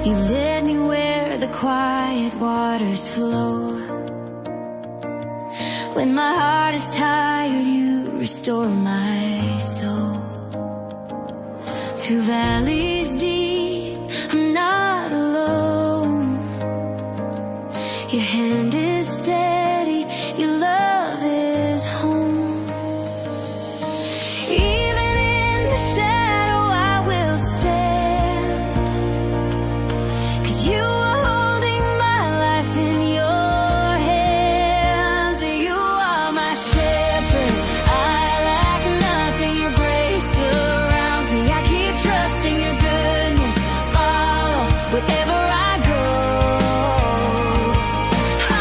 You led me where the quiet waters flow. When my heart is tired, you restore my soul. Through valleys deep, I'm not alone. Your hand is steady, your love is home. Even in the shadow I will stand, 'cause you are holding my life in your hands. You are my shepherd, I lack nothing. Your grace surrounds me. I keep trusting your goodness, follow wherever I go.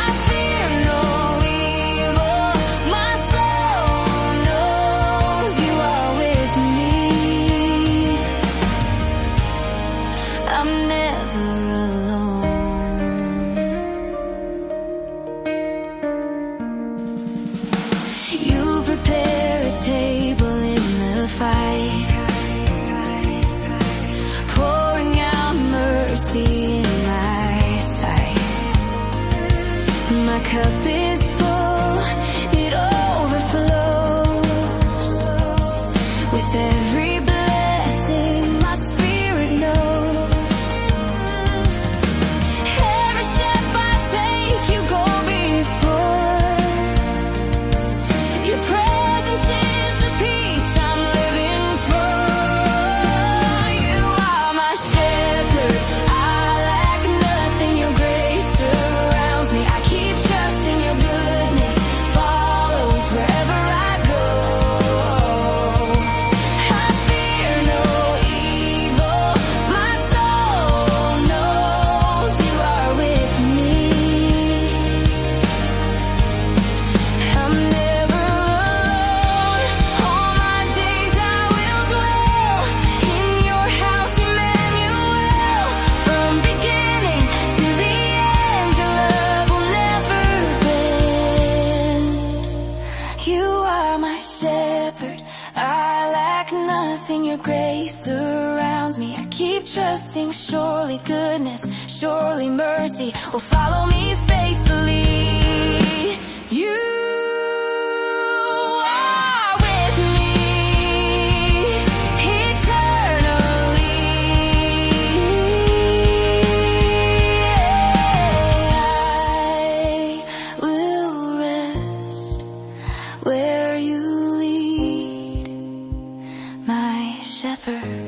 I fear no evil, my soul knows you are with me. I'm never alone. You prepare a table in the fight, pouring out mercy in my sight. My cup is full, it overflows. With every blessing my spirit knows. Every step I take, you go before. Your presence is the peace I'm living for. You are my shepherd, I lack nothing. Your grace surrounds me. I keep trusting your goodness, follows wherever I go. I fear no evil, my soul knows you are with me. I'm never alone. All my days I will dwell in your house, Emmanuel. From beginning to the end, your love will never bend. You are my shepherd, I lack nothing. Your grace surrounds me. I keep trusting, surely goodness, surely mercy will follow me faithfully. You are with me eternally. I will rest where you lead, my shepherd.